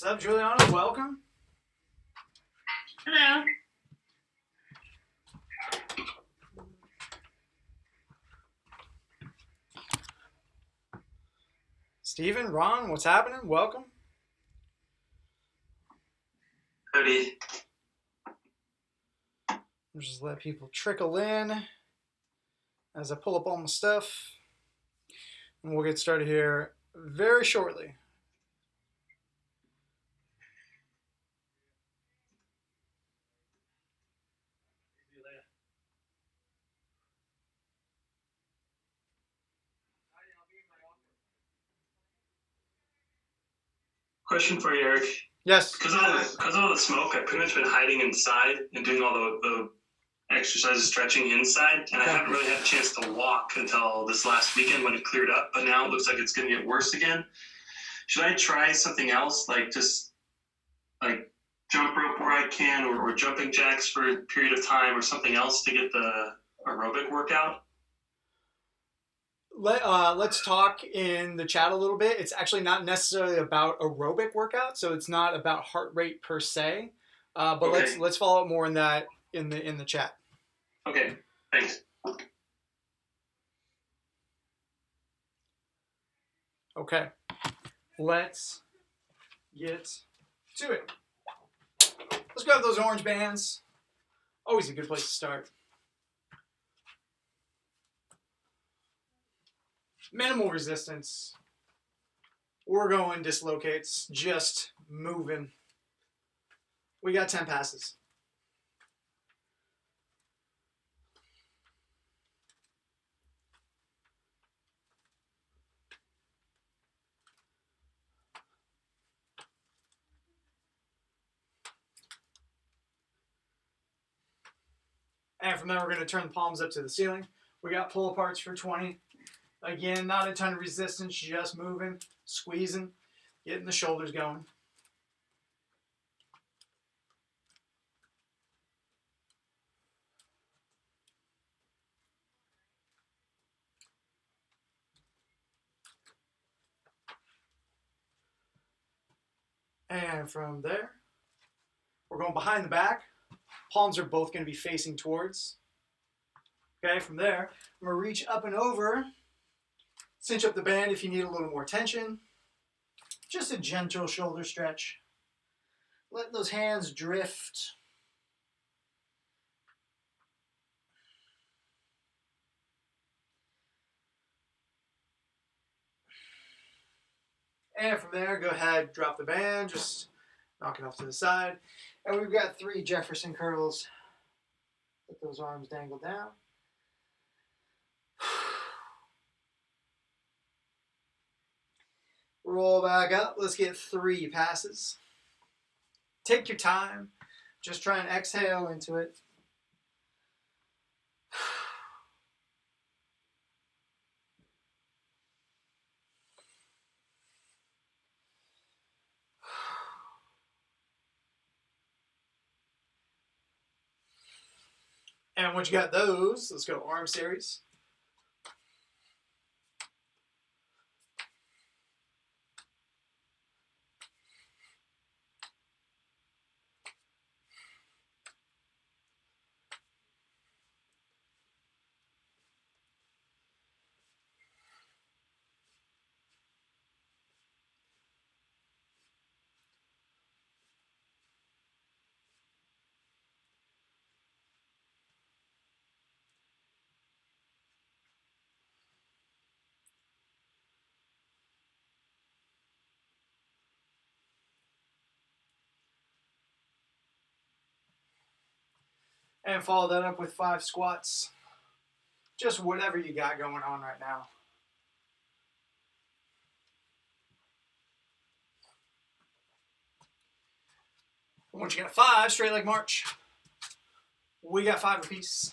What's up, Juliana? Welcome. Hello. Steven, Ron, what's happening? Welcome. Howdy. Just let people trickle in as I pull up all my stuff. And we'll get started here very shortly. Question for you, Eric. Yes. Because of all the smoke, I've pretty much been hiding inside and doing all the exercises, stretching inside, and I haven't really had a chance to walk until this last weekend when it cleared up, but now it looks like it's going to get worse again. Should I try something else, like just like jump rope where I can, or jumping jacks for a period of time, or something else to get the aerobic workout? Let's talk in the chat a little bit. It's actually not necessarily about aerobic workout, so it's not about heart rate per se. But Okay. let's follow up more in that in the chat. Okay, thanks. Okay, let's get to it. Let's grab those orange bands. Always a good place to start. Minimal resistance. We're going dislocates, just moving. We got 10 passes. And from there, we're going to turn the palms up to the ceiling. We got pull aparts for 20. Again, not a ton of resistance, just moving, squeezing, getting the shoulders going. And from there, we're going behind the back. Palms are both going to be facing towards. Okay, from there, I'm going to reach up and over. Cinch up the band if you need a little more tension. Just a gentle shoulder stretch. Let those hands drift. And from there, go ahead, drop the band, just knock it off to the side. And we've got 3 Jefferson curls. Let those arms dangle down. Roll back up. Let's get 3 passes. Take your time. Just try and exhale into it. And once you got those, let's go arm series. And follow that up with 5 squats. Just whatever you got going on right now. Once you got 5, straight leg march. We got 5 apiece.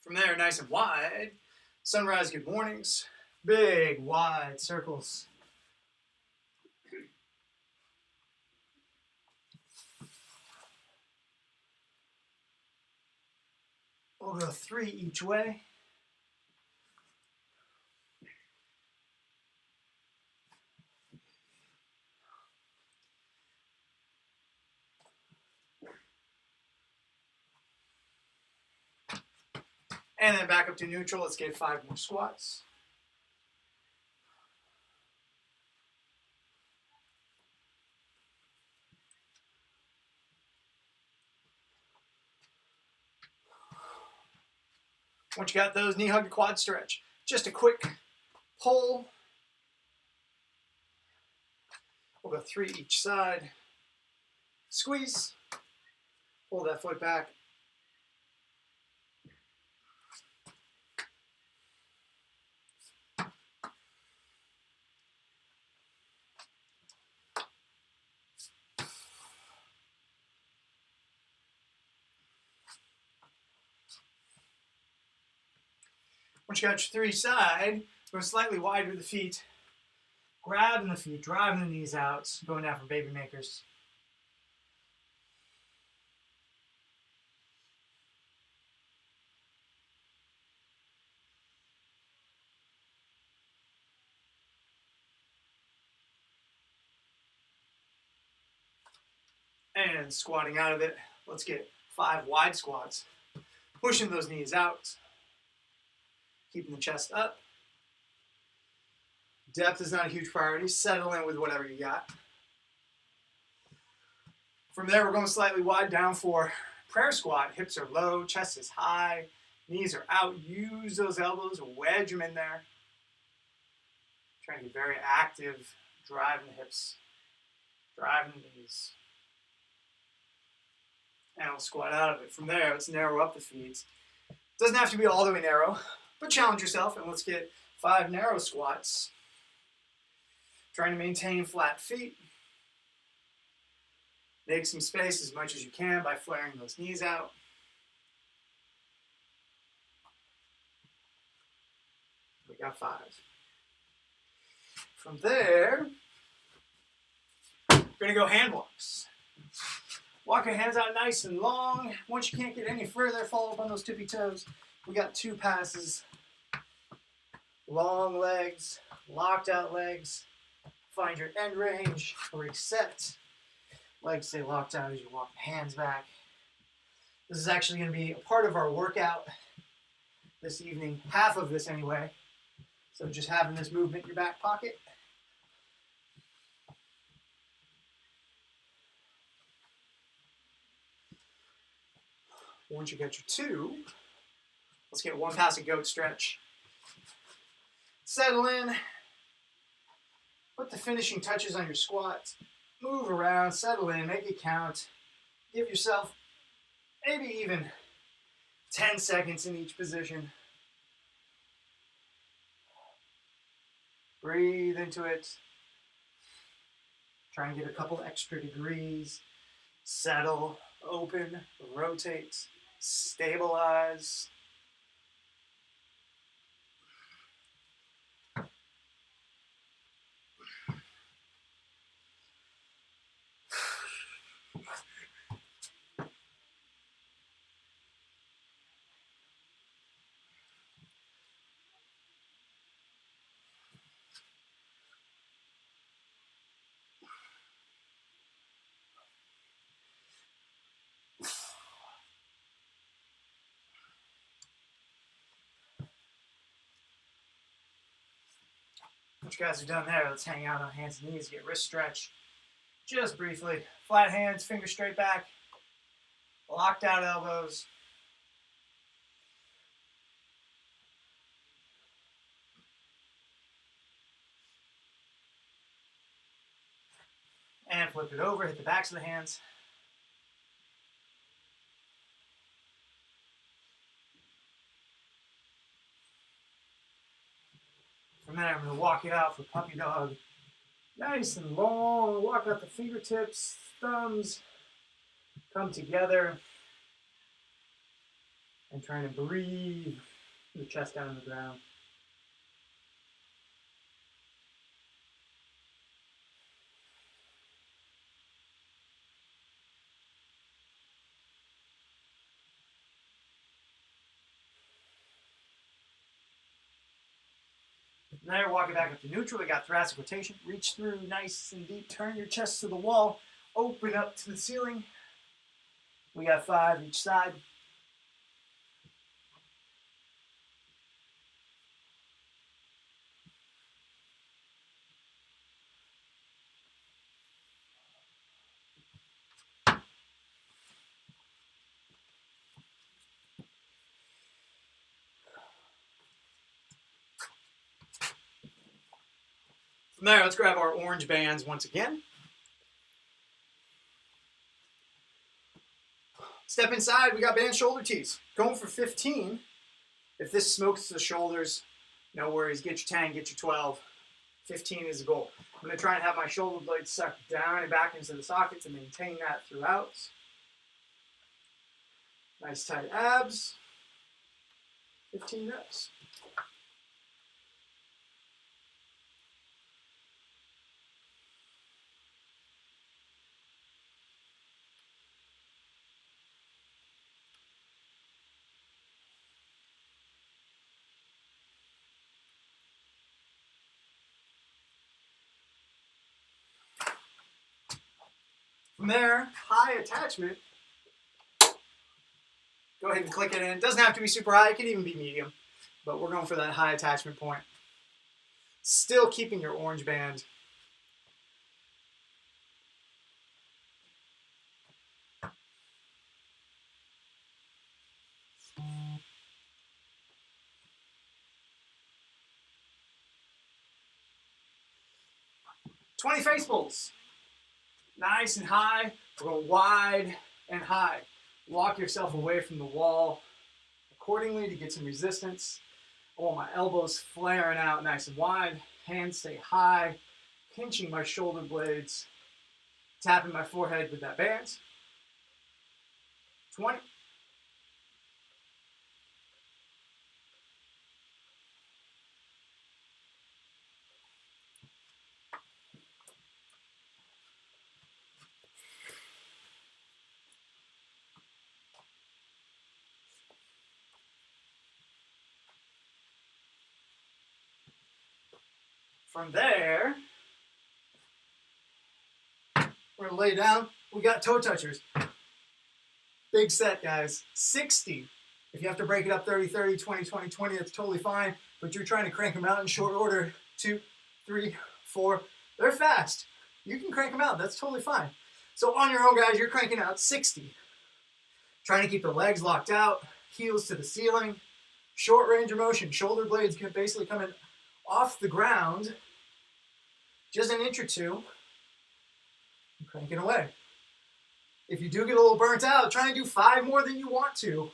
From there, nice and wide. Sunrise, good mornings. Big, wide circles. We'll go 3 each way. And then back up to neutral. Let's get 5 more squats. Once you got those, knee hug, quad stretch. Just a quick pull. We'll go 3 each side. Squeeze. Pull that foot back. Once you got your 3 side, go slightly wide with the feet. Grabbing the feet, driving the knees out, going down for baby makers. And squatting out of it, let's get 5 wide squats. Pushing those knees out. Keeping the chest up. Depth is not a huge priority. Settle in with whatever you got. From there, we're going slightly wide down for prayer squat. Hips are low, chest is high, knees are out. Use those elbows, wedge them in there. Trying to get very active, driving the hips, driving the knees. And we'll squat out of it. From there, let's narrow up the feet. Doesn't have to be all the way narrow, but challenge yourself, and let's get 5 narrow squats. Trying to maintain flat feet. Make some space as much as you can by flaring those knees out. We got 5. From there, we're going to go hand walks. Walk your hands out nice and long. Once you can't get any further, follow up on those tippy toes. We got 2 passes. Long legs, locked out legs. Find your end range, reset. Legs stay locked out as you walk the hands back. This is actually going to be a part of our workout this evening, half of this anyway. So just having this movement in your back pocket. Once you get your 2, let's get 1 pass of goat stretch. Settle in. Put the finishing touches on your squats. Move around, settle in, make it count. Give yourself maybe even 10 seconds in each position. Breathe into it. Try and get a couple extra degrees. Settle, open, rotate, stabilize. Once you guys are done there, let's hang out on hands and knees, get wrist stretch. Just briefly. Flat hands, fingers straight back. Locked out elbows. And flip it over, hit the backs of the hands. From there, I'm going to walk it out for puppy dog. Nice and long. Walk out the fingertips, thumbs come together. And trying to breathe the chest down on the ground. From there, walk it back up to neutral. We got thoracic rotation. Reach through nice and deep. Turn your chest to the wall. Open up to the ceiling. We got 5 each side. From there, let's grab our orange bands once again. Step inside, we got band shoulder tees. Going for 15. If this smokes the shoulders, no worries. Get your 10, get your 12. 15 is the goal. I'm going to try and have my shoulder blades sucked down and back into the socket to maintain that throughout. Nice tight abs. 15 reps. From there, high attachment. Go ahead and click it in. It doesn't have to be super high. It can even be medium. But we're going for that high attachment point. Still keeping your orange band. "20 face pulls." Nice and high. We're going wide and high. Walk yourself away from the wall accordingly to get some resistance. I want my elbows flaring out nice and wide. Hands stay high. Pinching my shoulder blades. Tapping my forehead with that band. 20. From there, we're gonna lay down. We got toe touchers. Big set, guys. 60. If you have to break it up 30, 30, 20, 20, 20, that's totally fine. But you're trying to crank them out in short order. 2, 3, 4. They're fast. You can crank them out. That's totally fine. So on your own, guys, you're cranking out 60. Trying to keep the legs locked out. Heels to the ceiling. Short range of motion. Shoulder blades basically coming off the ground. Just an inch or two. And cranking away. If you do get a little burnt out, try and do 5 more than you want to.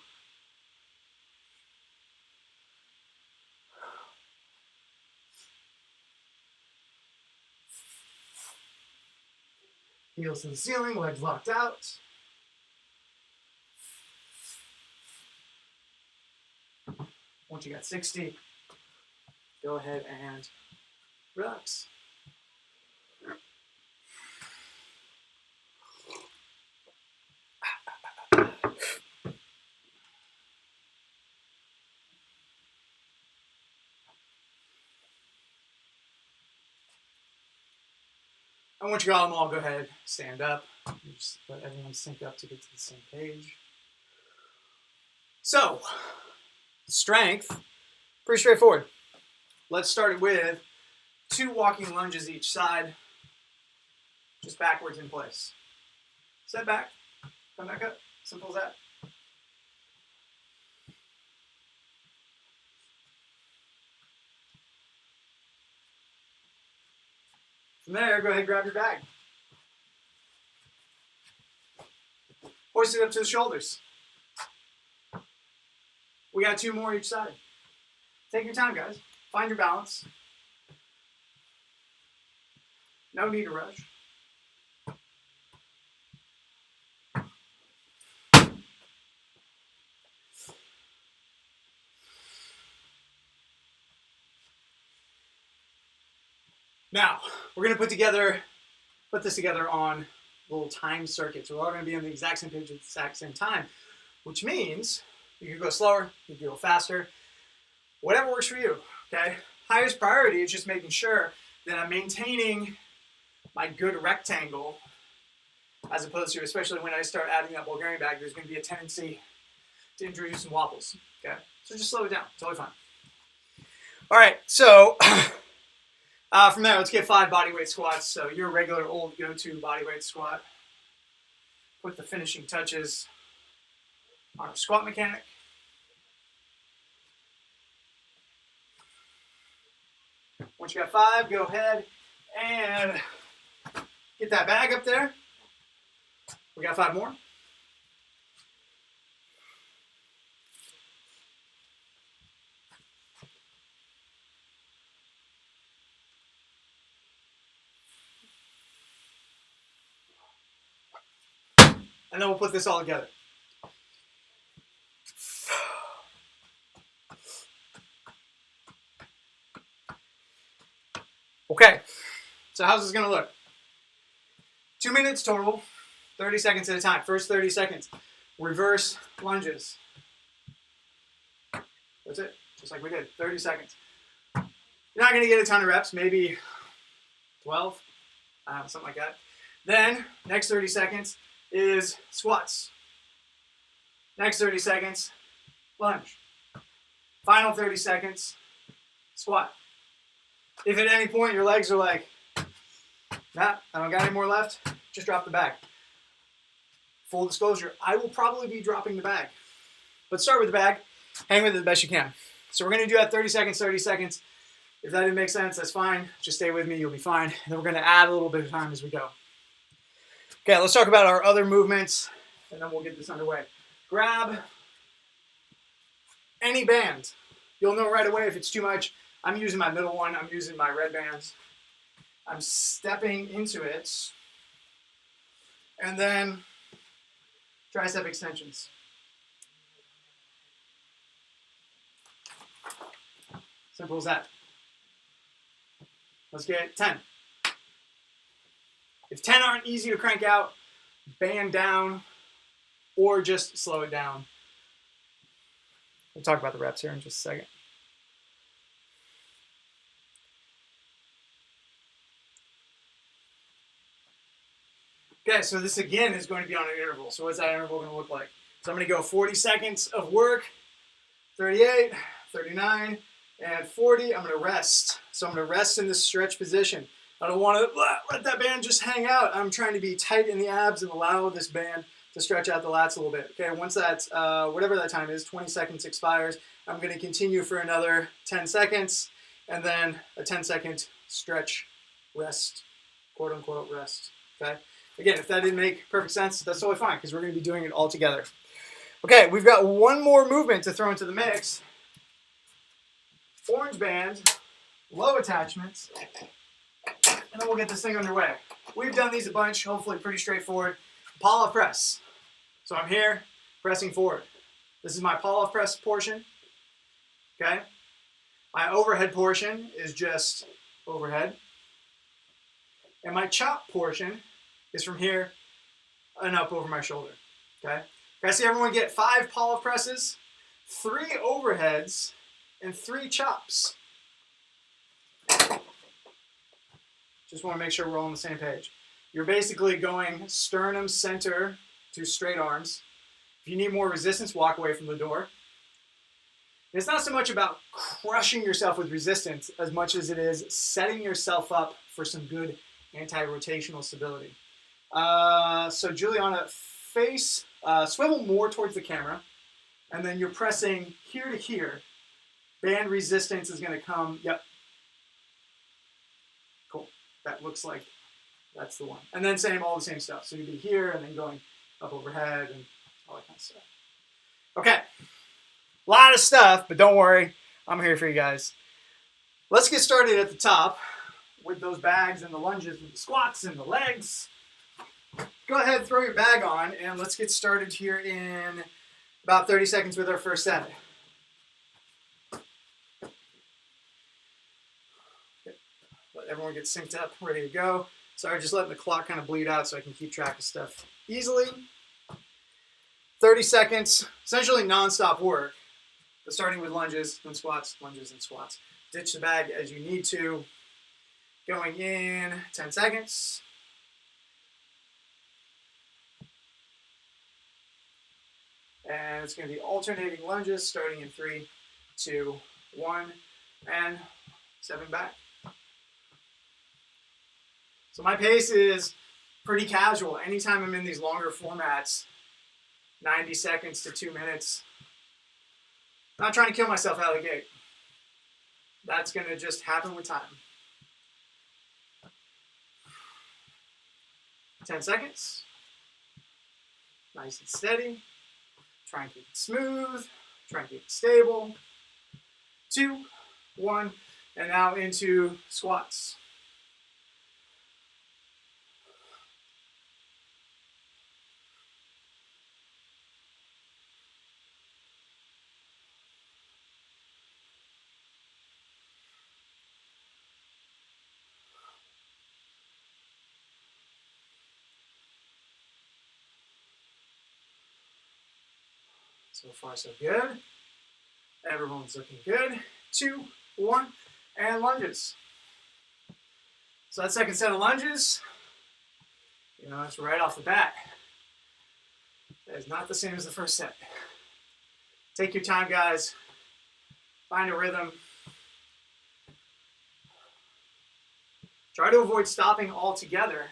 Heels to the ceiling, legs locked out. Once you got 60, go ahead and relax. And once you got them all, go ahead, stand up. Just let everyone sync up to get to the same page. So, strength, pretty straightforward. Let's start it with 2 walking lunges each side, just backwards in place. Step back, come back up, simple as that. From there, go ahead and grab your bag. Hoist it up to the shoulders. We got 2 more each side. Take your time, guys. Find your balance. No need to rush. Now, we're going to put this together on a little time circuit. So we're all going to be on the exact same page at the exact same time, which means you can go slower, you can go faster, whatever works for you, okay? highest priority is just making sure that I'm maintaining my good rectangle, as opposed to, especially when I start adding that Bulgarian bag, there's going to be a tendency to introduce some wobbles. Okay, so just slow it down. Totally fine. All right, so from there, let's get 5 bodyweight squats. So your regular old go-to bodyweight squat. Put the finishing touches on our squat mechanic. Once you got 5, go ahead and get that bag up there. We got 5 more. And then we'll put this all together. Okay, so how's this gonna look? 2 minutes total, 30 seconds at a time. First 30 seconds, reverse lunges. That's it, just like we did, 30 seconds. You're not gonna get a ton of reps, maybe 12, something like that. Then, next 30 seconds is squats. Next 30 seconds, lunge. Final 30 seconds, squat. If at any point your legs are like, nah, I don't got any more left, just drop the bag. Full disclosure, I will probably be dropping the bag. But start with the bag, hang with it the best you can. So we're gonna do that 30 seconds, 30 seconds. If that didn't make sense, that's fine. Just stay with me, you'll be fine. And then we're gonna add a little bit of time as we go. Okay, let's talk about our other movements, and then we'll get this underway. Grab any band. You'll know right away if it's too much. I'm using my middle one. I'm using my red bands. I'm stepping into it. And then tricep extensions. Simple as that. Let's get 10. If 10 aren't easy to crank out, band down or just slow it down. We'll talk about the reps here in just a second. Okay, so this again is going to be on an interval. So what's that interval going to look like? So I'm going to go 40 seconds of work, 38, 39, and 40. I'm going to rest. So I'm going to rest in this stretch position. I don't want to let that band just hang out. I'm trying to be tight in the abs and allow this band to stretch out the lats a little bit. Okay, once that, whatever that time is, 20 seconds expires, I'm going to continue for another 10 seconds, and then a 10-second stretch, rest, quote-unquote rest, okay? Again, if that didn't make perfect sense, that's totally fine, because we're going to be doing it all together. Okay, we've got one more movement to throw into the mix. Orange band, low attachments, and then we'll get this thing underway. We've done these a bunch, hopefully pretty straightforward. Pull-off press. So I'm here, pressing forward. This is my pull-off press portion, okay? My overhead portion is just overhead. And my chop portion is from here and up over my shoulder, okay? I see everyone get 5 pull-off presses, 3 overheads, and 3 chops. Just want to make sure we're all on the same page. You're basically going sternum center to straight arms. If you need more resistance, walk away from the door. It's not so much about crushing yourself with resistance as much as it is setting yourself up for some good anti-rotational stability. So Juliana, face, swivel more towards the camera, and then you're pressing here to here. Band resistance is going to come, yep. Cool. That looks like that's the one. And then same, all the same stuff. So you'd be here and then going up overhead and all that kind of stuff. Okay. A lot of stuff, but don't worry. I'm here for you guys. Let's get started at the top with those bags and the lunges and the squats and the legs. Go ahead, throw your bag on, and let's get started here in about 30 seconds with our first set. Let everyone get synced up, ready to go. Sorry, just letting the clock kind of bleed out so I can keep track of stuff easily. 30 seconds, essentially non-stop work, but starting with lunges and squats, lunges and squats. ditch the bag as you need to. Going in 10 seconds. And it's going to be alternating lunges starting in 3, 2, 1, and stepping back. So my pace is pretty casual. Anytime I'm in these longer formats, 90 seconds to 2 minutes, I'm not trying to kill myself out of the gate. That's going to just happen with time. 10 seconds. Nice and steady. Try and keep it smooth. Try and keep it stable. 2, 1, and now into squats. So far, so good. Everyone's looking good. 2, 1, and lunges. So that second set of lunges, it's right off the bat. That is not the same as the first set. Take your time, guys. Find a rhythm. Try to avoid stopping altogether.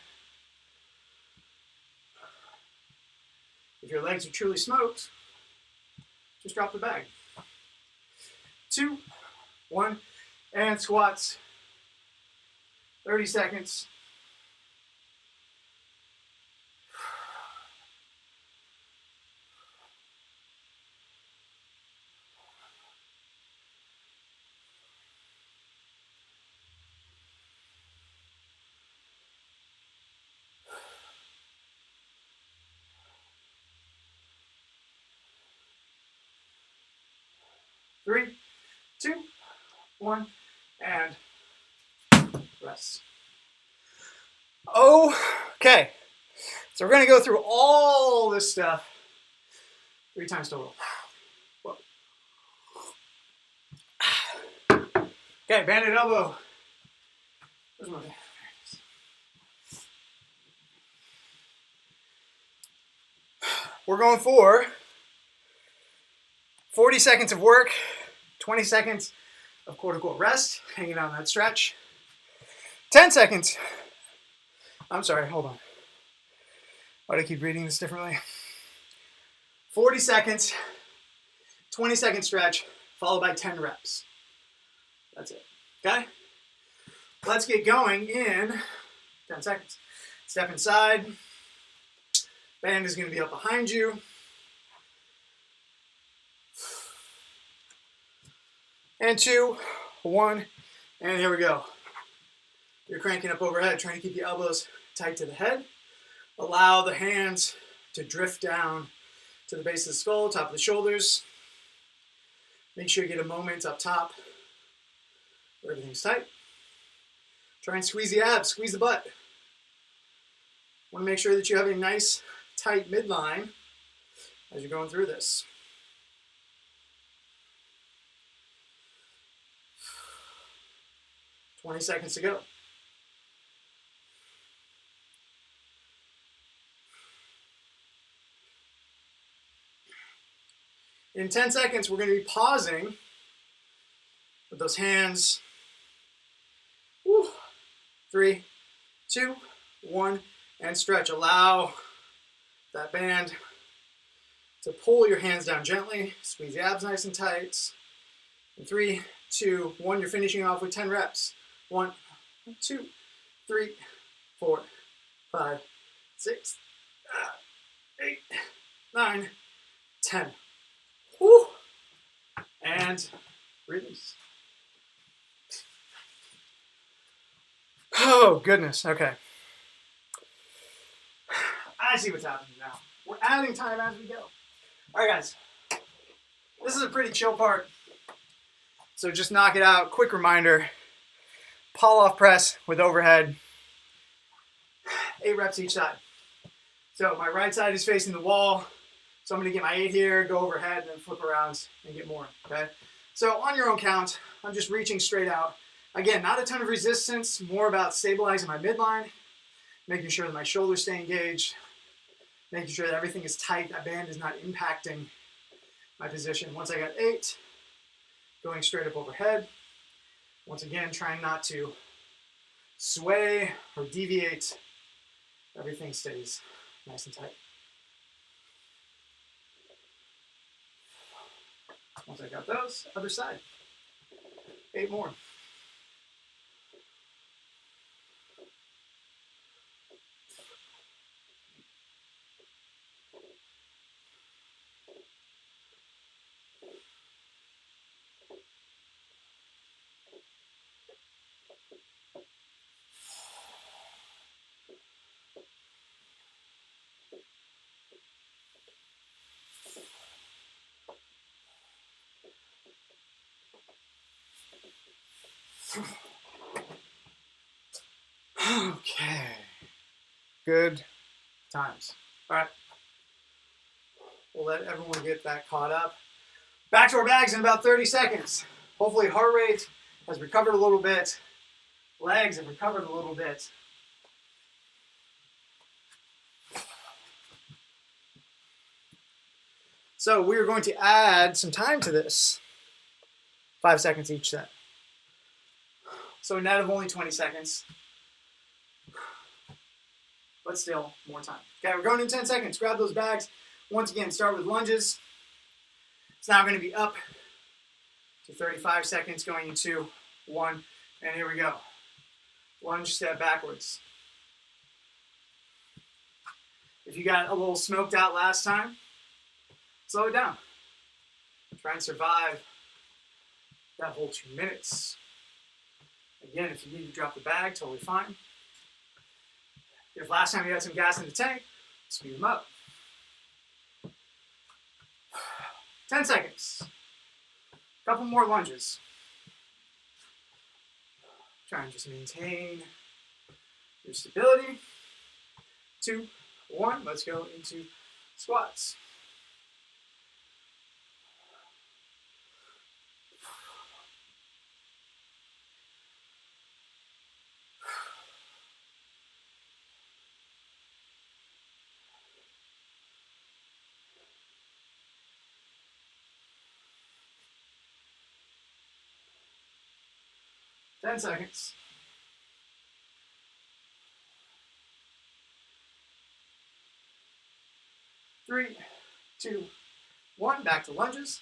If your legs are truly smoked, just drop the bag. 2, 1, and squats. 30 seconds. Three, 2, 1, and rest. Okay, so we're going to go through all this stuff 3 times total. Whoa. Okay, banded elbow. Where's my band? We're going for 40 seconds of work, 20 seconds of quote-unquote rest, hanging out on that stretch. 10 seconds. I'm sorry, hold on. Why do I keep reading this differently? 40 seconds, 20-second stretch, followed by 10 reps. That's it, okay? Let's get going in 10 seconds. Step inside. Band is going to be up behind you. And 2, 1, and here we go. You're cranking up overhead, trying to keep the elbows tight to the head. Allow the hands to drift down to the base of the skull, top of the shoulders. Make sure you get a moment up top where everything's tight. Try and squeeze the abs, squeeze the butt. Want to make sure that you have a nice, tight midline as you're going through this. Twenty seconds to go. In 10 seconds, we're going to be pausing with those hands. 3, 2, 1, and stretch. Allow that band to pull your hands down gently. Squeeze the abs nice and tight. In 3, 2, 1, you're finishing off with 10 reps. 1, 2, 3, 4, 5, 6, 8, 9, 10. Woo. And release. Oh, goodness. Okay. I see what's happening now. We're adding time as we go. All right, guys. This is a pretty chill part. So just knock it out. Quick reminder. Pull-off press with overhead. 8 reps each side. So my right side is facing the wall. So I'm going to get my 8 here, go overhead, and then flip around and get more. Okay? So on your own count, I'm just reaching straight out. Again, not a ton of resistance, more about stabilizing my midline, making sure that my shoulders stay engaged, making sure that everything is tight, that band is not impacting my position. Once I got 8, going straight up overhead. Once again, trying not to sway or deviate. Everything stays nice and tight. Once I got those, other side. 8 more. Okay. Good times. All right. We'll let everyone get that caught up. Back to our bags in about 30 seconds. Hopefully heart rate has recovered a little bit. Legs have recovered a little bit. So we are going to add some time to this. 5 seconds each set. So a net of only 20 seconds. But still, more time. Okay, we're going in 10 seconds. Grab those bags. Once again, start with lunges. It's now going to be up to 35 seconds, going into 1. And here we go. Lunge, step backwards. If you got a little smoked out last time, slow it down. Try and survive that whole 2 minutes. Again, if you need to drop the bag, totally fine. If last time you had some gas in the tank, speed them up. 10 seconds. Couple more lunges. Try and just maintain your stability. 2, 1, let's go into squats. Ten seconds. 3, 2, 1. Back to lunges.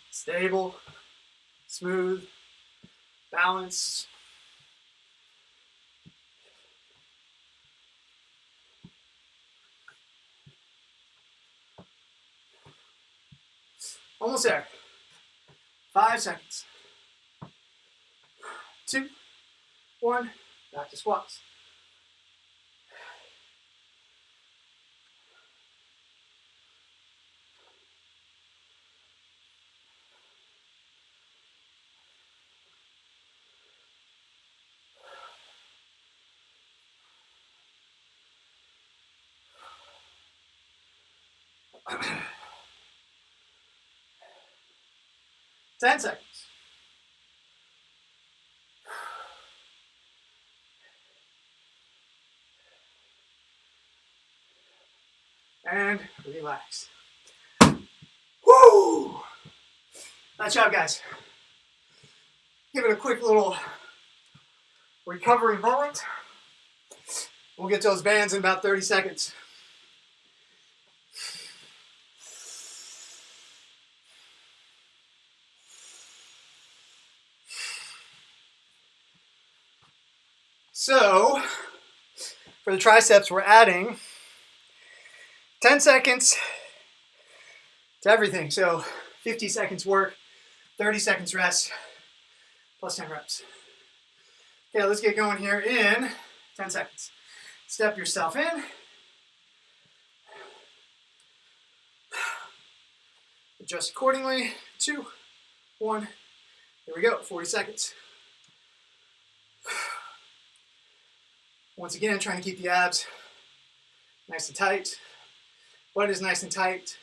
Stable, smooth, balanced. Almost there. 5 seconds. 2, 1. Back to squats. Ten seconds. And relax. Woo! Nice job, guys. Give it a quick little recovery moment. We'll get those bands in about 30 seconds. So, for the triceps, we're adding 10 seconds to everything. So, 50 seconds work, 30 seconds rest, plus 10 reps. Okay, let's get going here in 10 seconds. Step yourself in. Adjust accordingly. 2, 1. Here we go, 40 seconds. Once again, trying to keep the abs nice and tight. Butt is nice and tight.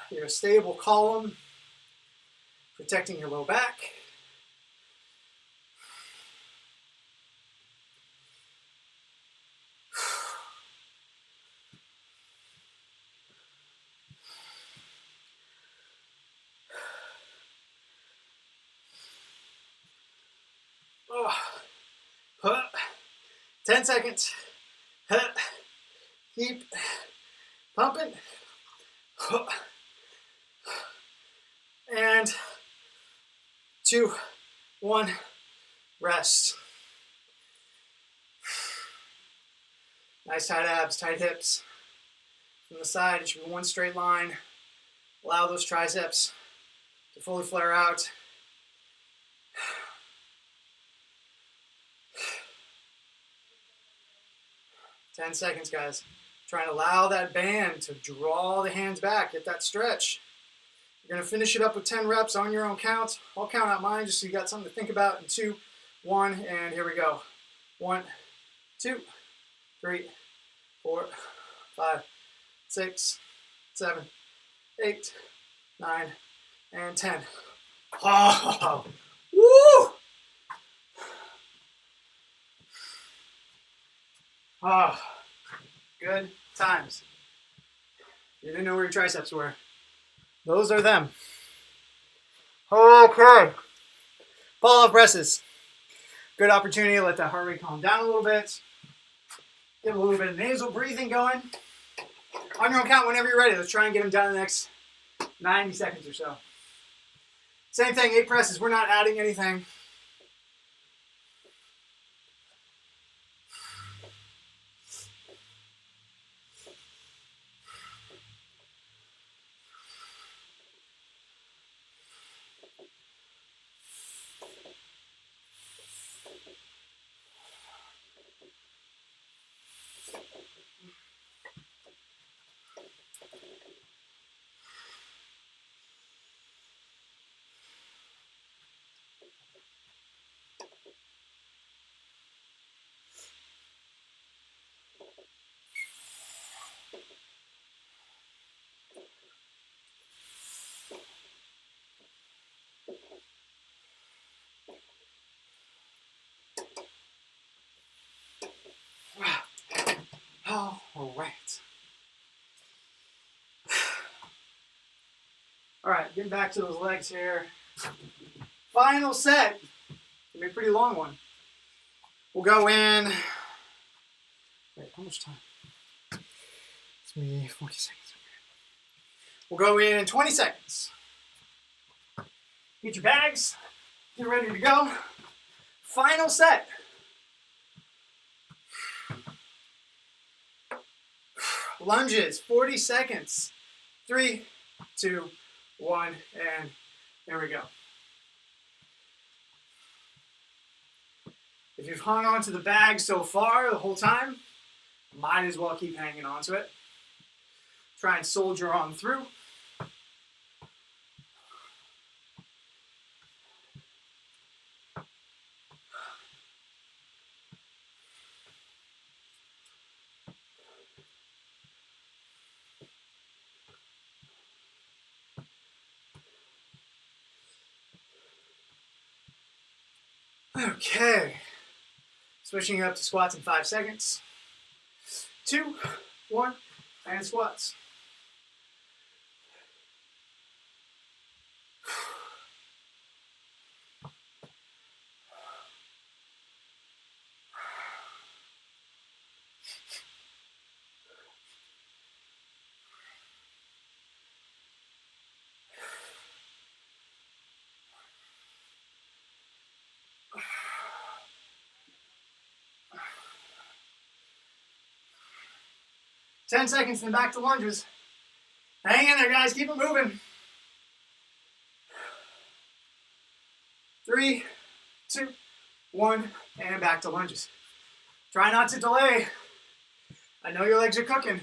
You're a stable column, protecting your low back. Oh. 10 seconds. Keep pumping. And 2, 1, rest. Nice tight abs, tight hips. From the side, it should be one straight line. Allow those triceps to fully flare out. Ten seconds, guys. Trying to allow that band to draw the hands back, get that stretch. You're going to finish it up with 10 reps on your own count. I'll count out mine just so you got something to think about. In 2, 1, and here we go. 1, 2, 3, 4, 5, 6, 7, 8, 9, and 10. Oh, woo! Oh, good times. You didn't know where your triceps were. Those are them. Okay. Pull-up presses. Good opportunity to let that heart rate calm down a little bit. Get a little bit of nasal breathing going. On your own count, whenever you're ready, let's try and get them done in the next 90 seconds or so. Same thing, 8 presses. We're not adding anything. All right. All right, getting back to those legs here. Final set. It'll be a pretty long one. We'll go in. Wait, how much time? It's me 40 seconds. We'll go in 20 seconds. Get your bags. Get ready to go. Final set. Lunges, 40 seconds. 3, 2, 1, and there we go. If you've hung on to the bag so far the whole time, might as well keep hanging on to it. Try and soldier on through. Okay, switching up to squats in 5 seconds. 2, 1, and squats. Ten seconds, then back to lunges. Hang in there, guys. Keep it moving. 3, 2, 1, and back to lunges. Try not to delay. I know your legs are cooking.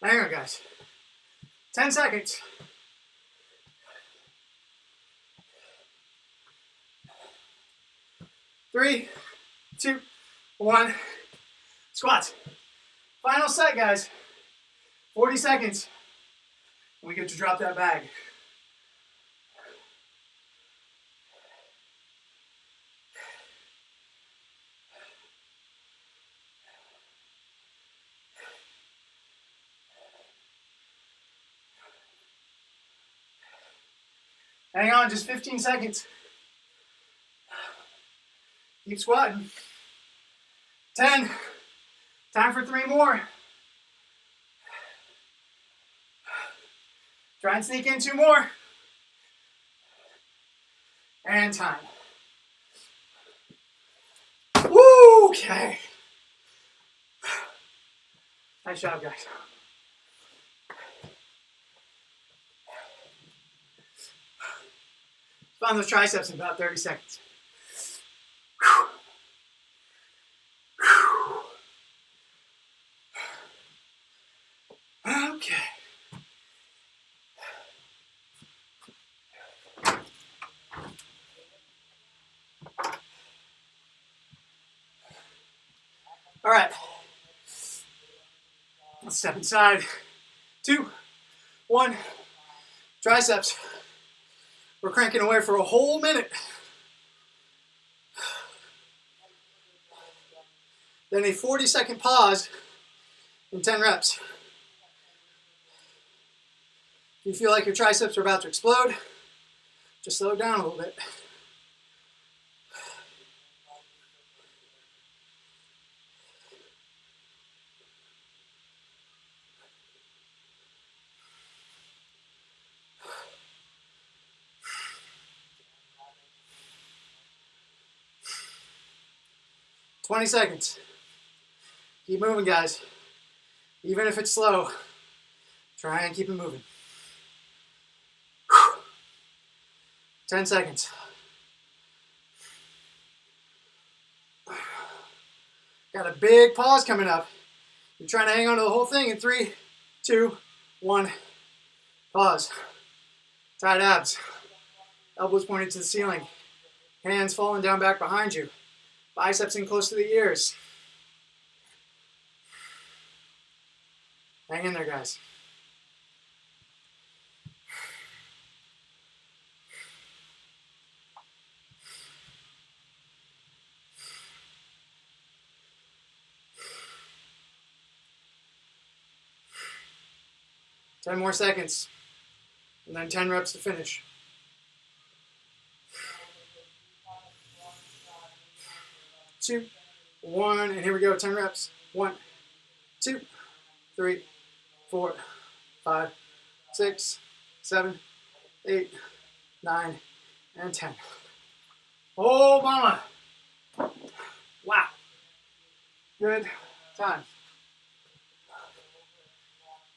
Hang on, guys. 10 seconds. Three, two, one. Squats. Final set, guys. 40 seconds. We get to drop that bag. Hang on, just 15 seconds. Keep squatting. 10. Time for 3 more. Try and sneak in 2 more. And time. Woo! Okay. Nice job, guys. Find those triceps in about 30 seconds. Okay. All right. Let's step inside. 2, 1. Triceps. We're cranking away for a whole minute. Then a 40-second pause in 10 reps. If you feel like your triceps are about to explode, just slow it down a little bit. "20 seconds. Keep moving, guys. Even if it's slow, try and keep it moving. 10 seconds. Got a big pause coming up. You're trying to hang on to the whole thing in 3, 2, 1. Pause. Tight abs. Elbows pointed to the ceiling. Hands falling down back behind you. Biceps in close to the ears. Hang in there, guys. Ten more seconds. And then 10 reps to finish. 2, 1, and here we go, 10 reps. 1, 2, 3, 4, 5, 6, 7, 8, 9, and 10. Oh, mama. Wow. Good time.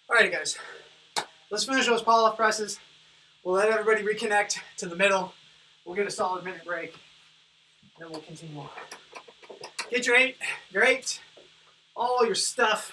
All right, guys. Let's finish those pull-off presses. We'll let everybody reconnect to the middle. We'll get a solid minute break. Then we'll continue on. Get your 8, all your stuff.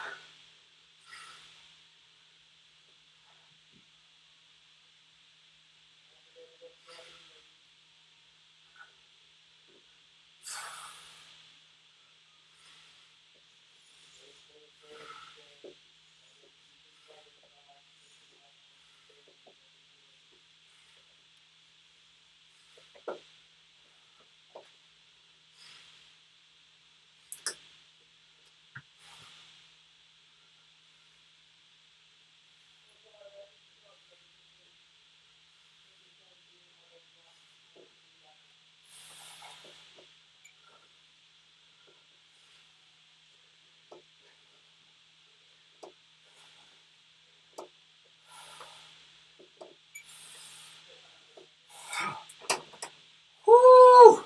Woo! All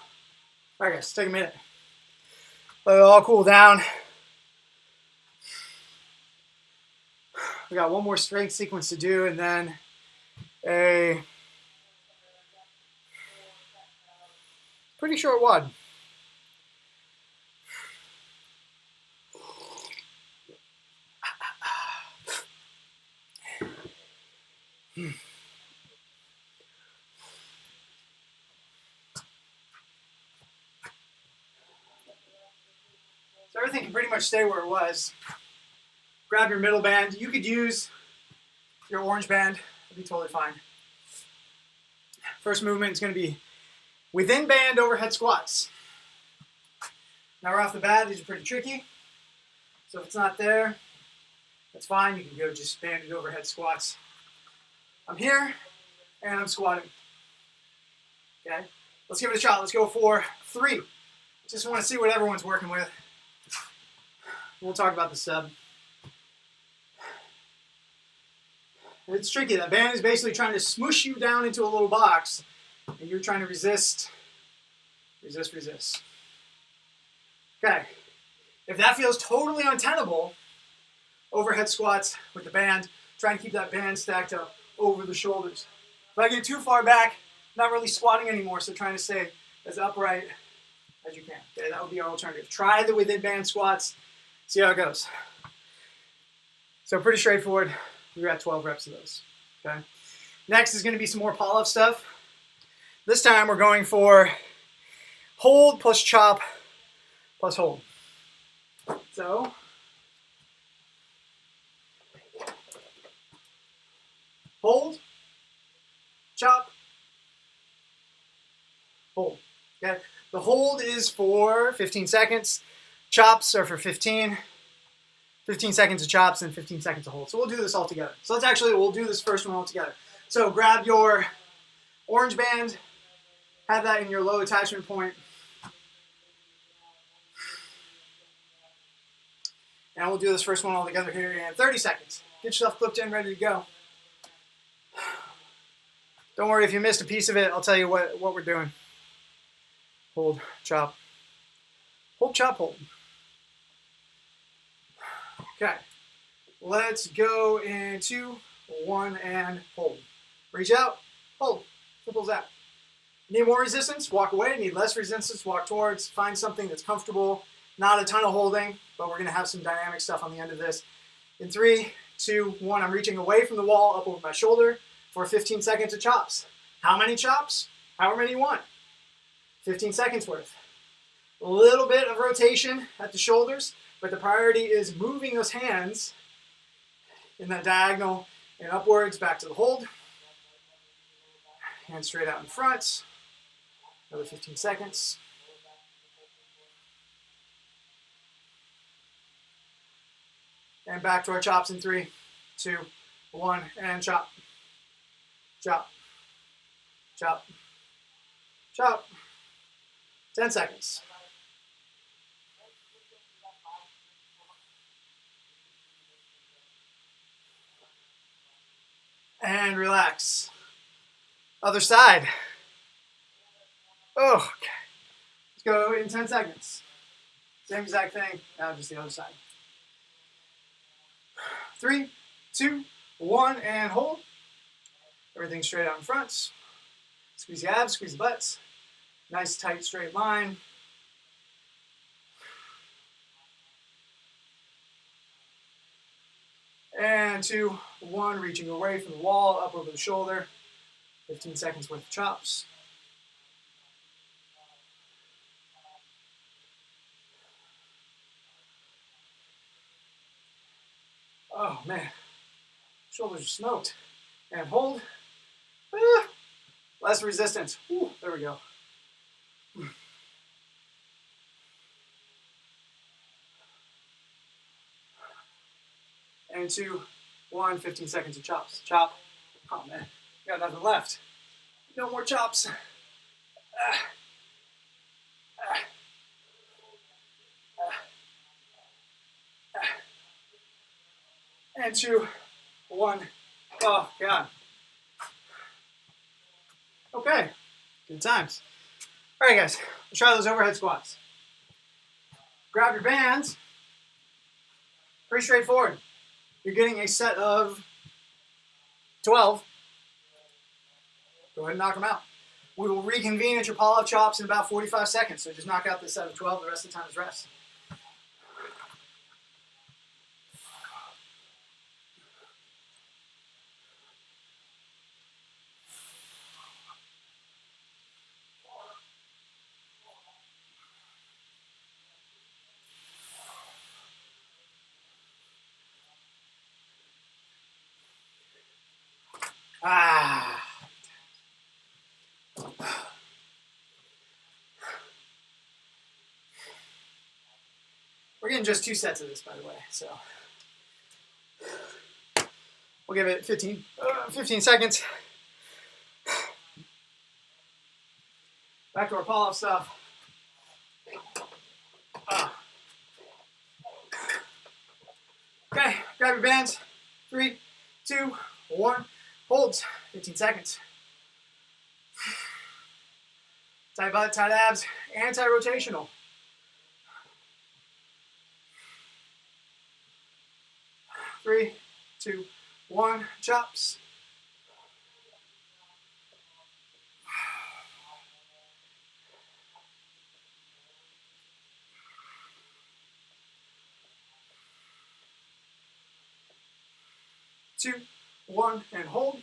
right, guys, take a minute. Let it all cool down. We got one more strength sequence to do, and then a pretty short WOD. So everything can pretty much stay where it was. Grab your middle band. You could use your orange band. That'd be totally fine. First movement is going to be within band overhead squats. Now right off the bat, these are pretty tricky. So if it's not there, that's fine. You can go just banded overhead squats. I'm here and I'm squatting. Okay, let's give it a shot. Let's go for 3. Just want to see what everyone's working with. We'll talk about the sub. It's tricky. That band is basically trying to smush you down into a little box, and you're trying to resist. Okay. If that feels totally untenable, overhead squats with the band, trying to keep that band stacked up over the shoulders. If I get too far back, not really squatting anymore, so trying to stay as upright as you can. Okay, that would be our alternative. Try the within band squats, see how it goes. So pretty straightforward. We got 12 reps of those. Okay. Next is going to be some more pull-up stuff. This time we're going for hold plus chop plus hold. So hold, chop, hold. Okay. The hold is for 15 seconds. Chops are for 15 seconds of chops and 15 seconds of hold. So we'll do this all together. So we'll do this first one all together. So grab your orange band, have that in your low attachment point. And we'll do this first one all together here in 30 seconds. Get yourself clipped in, ready to go. Don't worry if you missed a piece of it, I'll tell you what we're doing. Hold, chop. Hold, chop, hold. Okay, let's go in 2, 1, and hold. Reach out, hold. Simple as that. Need more resistance? Walk away. Need less resistance? Walk towards. Find something that's comfortable. Not a ton of holding, but we're going to have some dynamic stuff on the end of this. In 3, 2, 1, I'm reaching away from the wall, up over my shoulder for 15 seconds of chops. How many chops? However many you want. 15 seconds worth. A little bit of rotation at the shoulders, but the priority is moving those hands in that diagonal and upwards back to the hold. Hands straight out in front. Another 15 seconds. And back to our chops in 3, 2, 1, and chop. Chop. Chop. Chop. 10 seconds. And relax. Other side. Oh, okay. Let's go in 10 seconds. Same exact thing, now just the other side. 3, 2, 1, and hold. Everything straight out in front. Squeeze the abs, squeeze the butts. Nice tight straight line. And 2, 1, reaching away from the wall, up over the shoulder. 15 seconds worth of chops. Oh man, shoulders are smoked. And hold. Less resistance. There we go. And 2, 1, 15 seconds of chops. Chop. Oh man, got nothing left. No more chops. And 2, 1. Oh God. Okay, good times. All right, guys, let's try those overhead squats. Grab your bands. Pretty straightforward. You're getting a set of 12. Go ahead and knock them out. We will reconvene at your pull-up chops in about 45 seconds. So just knock out this set of 12. The rest of the time is rest. Ah. We're getting just 2 sets of this, by the way, so we'll give it 15 seconds. Back to our pull-off stuff. Okay, grab your bands. 3, 2, 1. Holds. 15 seconds. Tight butt, tight abs, anti-rotational. Three, 2, 1. Chops. Two, 1, and hold.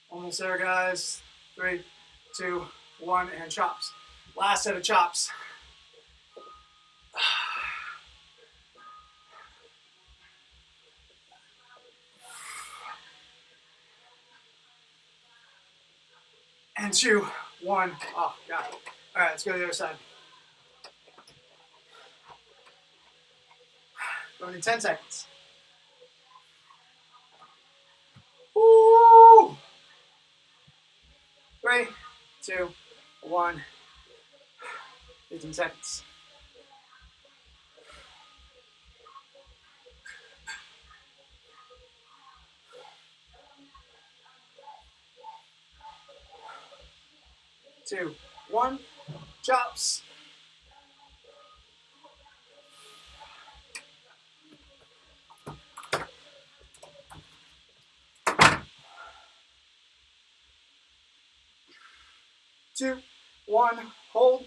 Almost there, guys. 3, 2, 1, and chops. Last set of chops. And 2, 1. Oh, God. All right, let's go to the other side. Going in 10 seconds. Woo! 3, 2, 1. 15 seconds. Two, 1. Chops. Two, 1. Hold.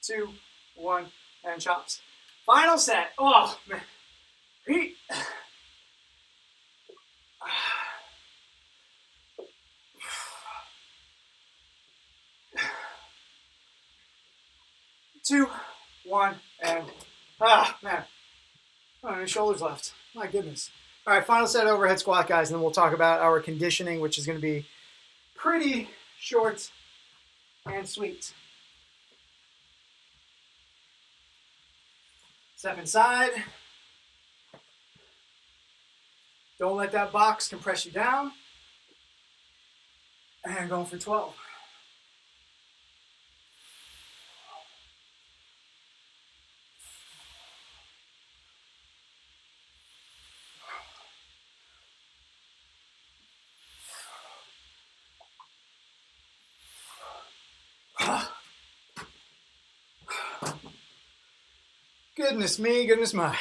Two, 1, and chops. Final set. Oh, man. Heat. Two, 1, and man. I don't have any shoulders left. My goodness. All right, final set overhead squat, guys, and then we'll talk about our conditioning, which is going to be pretty short and sweet. Step inside. Don't let that box compress you down. And going for 12. Goodness me, goodness my.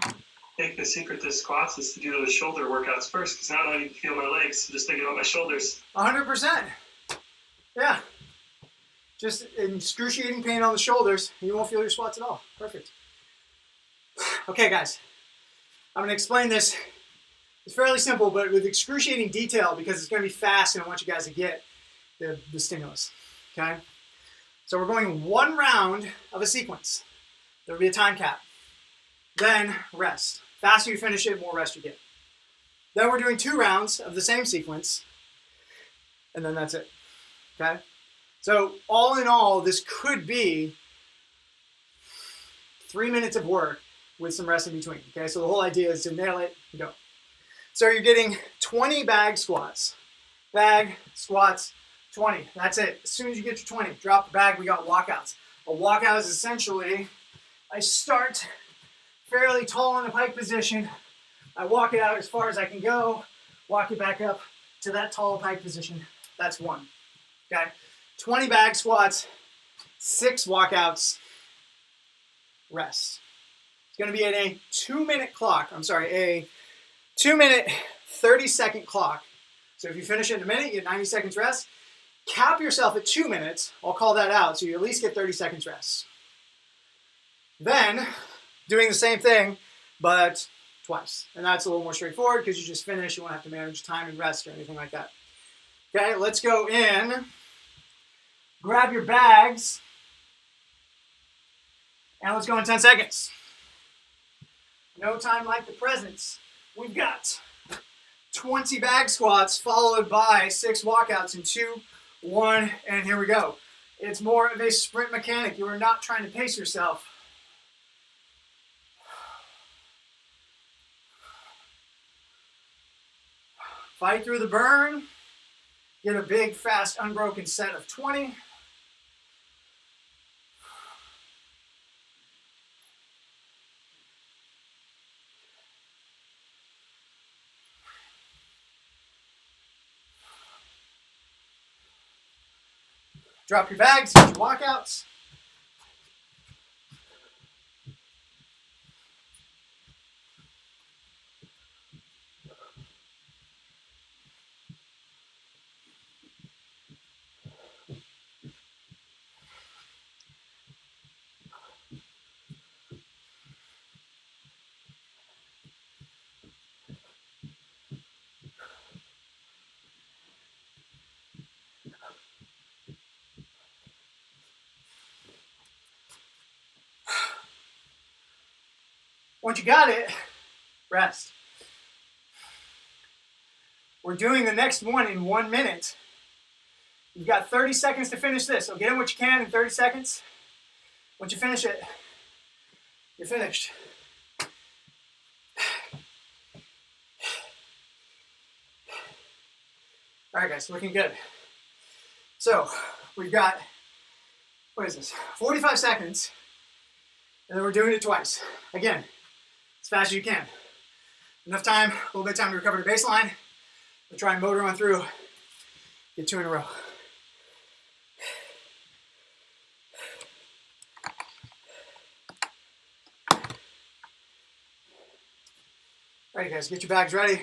I think the secret to squats is to do those shoulder workouts first, because now I don't need to feel my legs. So just thinking about my shoulders. 100%. Yeah. Just excruciating pain on the shoulders. You won't feel your squats at all. Perfect. Okay, guys. I'm going to explain this. It's fairly simple, but with excruciating detail because it's going to be fast and I want you guys to get the stimulus. Okay? So we're going 1 round of a sequence. There will be a time cap. Then rest. Faster you finish it, more rest you get. Then we're doing 2 rounds of the same sequence. And then that's it. Okay? So all in all, this could be 3 minutes of work with some rest in between. Okay? So the whole idea is to nail it and go. So you're getting 20 bag squats. Bag, squats, 20. That's it. As soon as you get to 20, drop the bag, we got walkouts. A walkout is essentially, I start fairly tall in the pike position. I walk it out as far as I can go, walk it back up to that tall pike position. That's 1. Okay? 20 bag squats, 6 walkouts, rest. It's going to be at a 2-minute clock. A 2-minute, 30-second clock. So if you finish it in a minute, you get 90 seconds rest. Cap yourself at 2 minutes. I'll call that out, so you at least get 30 seconds rest. Then, doing the same thing, but twice. And that's a little more straightforward because you just finish. You won't have to manage time and rest or anything like that. Okay, let's go in. Grab your bags. And let's go in 10 seconds. No time like the present. We've got 20 bag squats followed by 6 walkouts in 2, 1, and here we go. It's more of a sprint mechanic. You are not trying to pace yourself. Fight through the burn. Get a big, fast, unbroken set of 20. Drop your bags, get your walkouts. Once you got it, rest. We're doing the next one in 1 minute. You've got 30 seconds to finish this, so get in what you can in 30 seconds. Once you finish it, you're finished. All right, guys, looking good. So we've got, 45 seconds, and then we're doing it twice. Again, as fast as you can. Enough time, a little bit of time to recover the baseline. We'll try and motor on through. Get 2 in a row. All right, guys, get your bags ready.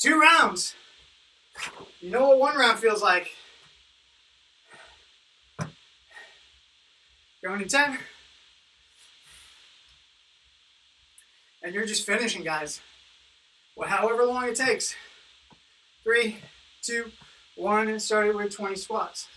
Two rounds. You know what 1 round feels like. Going to 10. And you're just finishing, guys. Well, however long it takes. 3, 2, 1, and started with 20 squats.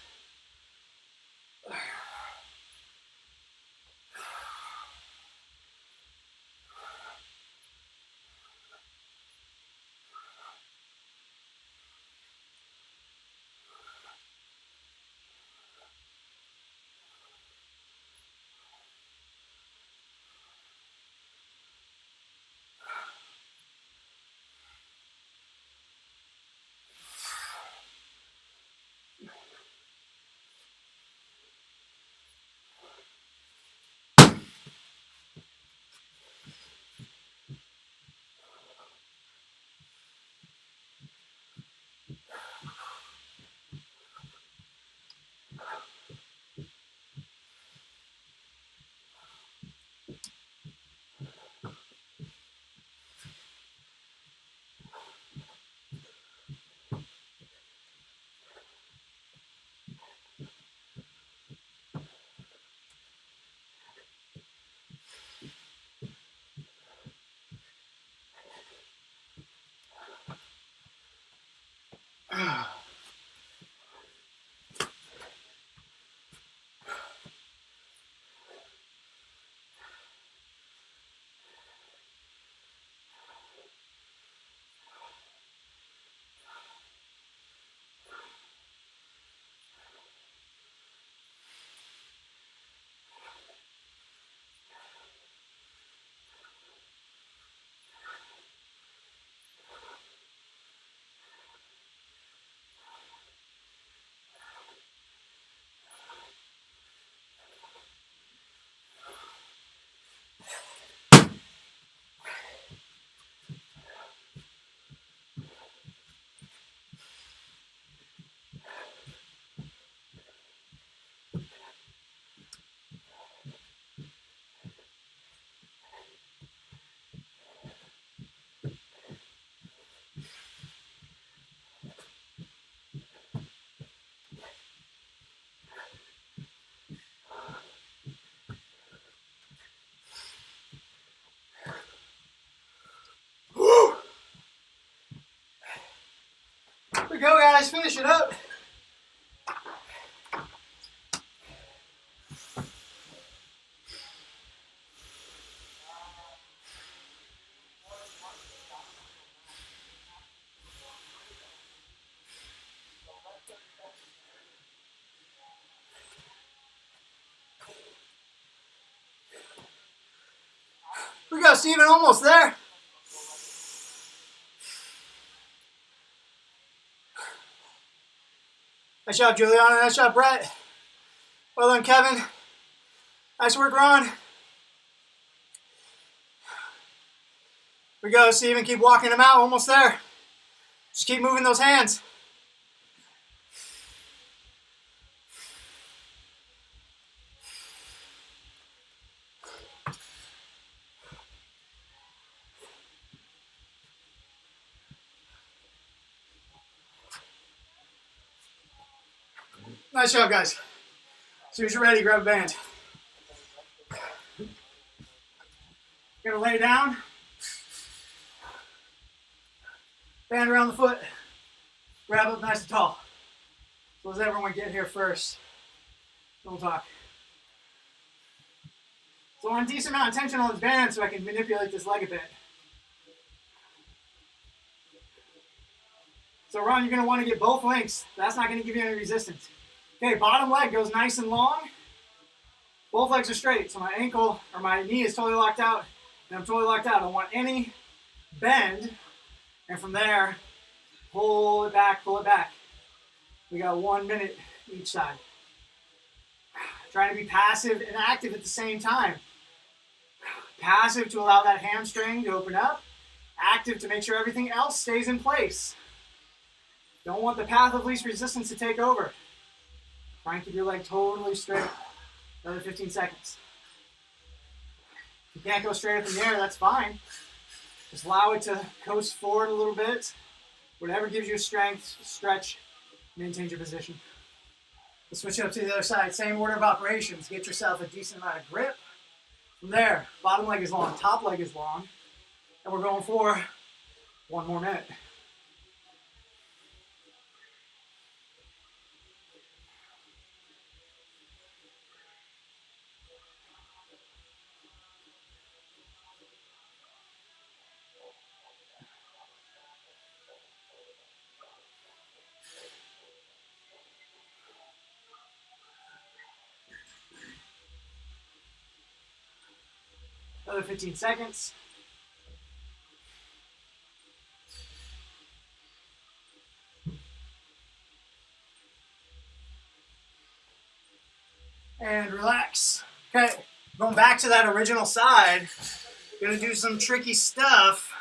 we go, guys. Finish it up. We go, Steven, almost there. Nice job, Juliana. Nice job, Brett. Well done, Kevin. Nice work, Ron. We go, Steven. Keep walking them out. Almost there. Just keep moving those hands. Nice job, guys. As soon as you're ready, grab a band. You're gonna lay down. Band around the foot. Grab up nice and tall. So let's everyone get here first. Don't talk. So I want a decent amount of tension on this band so I can manipulate this leg a bit. So Ron, you're gonna want to get both lengths. That's not gonna give you any resistance. Okay, bottom leg goes nice and long. Both legs are straight, so my ankle or my knee is totally locked out, and I'm totally locked out. I don't want any bend, and from there, pull it back, pull it back. We got 1 minute each side. Trying to be passive and active at the same time. Passive to allow that hamstring to open up. Active to make sure everything else stays in place. Don't want the path of least resistance to take over. Try and keep your leg totally straight. Another 15 seconds. If you can't go straight up in the air, that's fine. Just allow it to coast forward a little bit. Whatever gives you strength, stretch, maintain your position. Let's switch it up to the other side. Same order of operations. Get yourself a decent amount of grip. From there, bottom leg is long, top leg is long. And we're going for 1 more minute. Another 15 seconds. And relax. Okay, going back to that original side, gonna do some tricky stuff.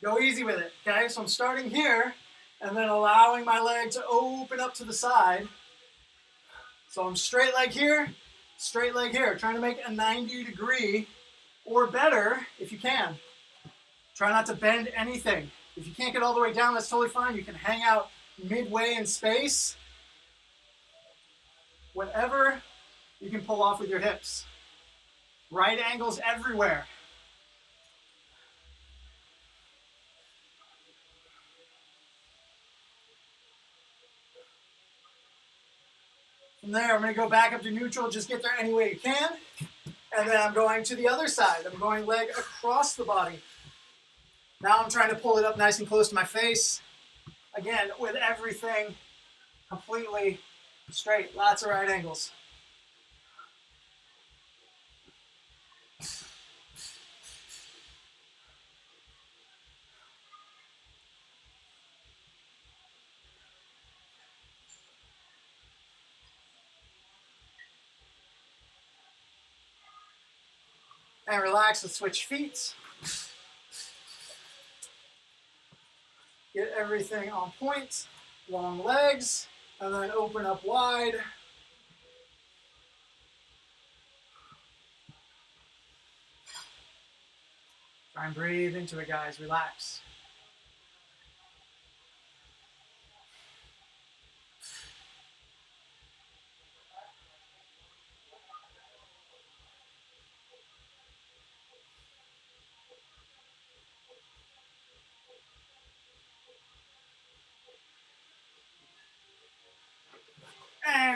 Go easy with it, okay? So I'm starting here and then allowing my leg to open up to the side. So I'm straight leg here, trying to make a 90-degree or better if you can. Try not to bend anything. If you can't get all the way down, that's totally fine. You can hang out midway in space. Whatever you can pull off with your hips. Right angles everywhere. From there, I'm going to go back up to neutral. Just get there any way you can. And then I'm going to the other side. I'm going leg across the body. Now I'm trying to pull it up nice and close to my face. Again, with everything completely straight. Lots of right angles. And relax, let's switch feet. Get everything on point. Long legs, and then open up wide. Try and breathe into it, guys. Relax.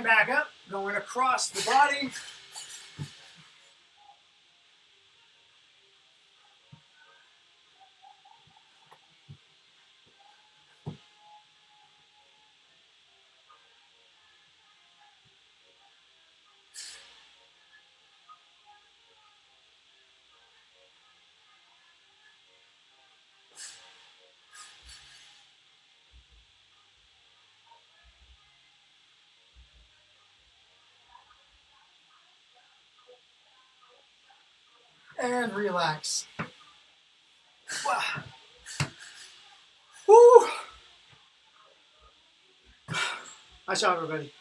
And back up, going across the body. And relax. Wow. Woo. Nice job, everybody.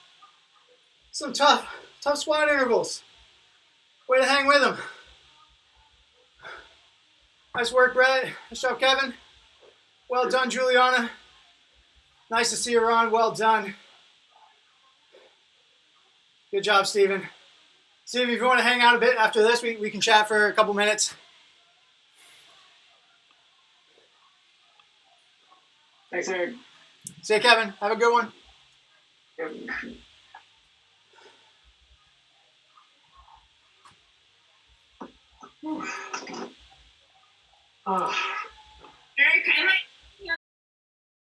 Some tough squat intervals. Way to hang with them. Nice work, Brett. Nice job, Kevin. Well done, Juliana. Nice to see you, Ron. Well done. Good job, Steven. Steve, if you want to hang out a bit after this, we can chat for a couple minutes. Thanks, Eric. See you, Kevin. Have a good one. Ah.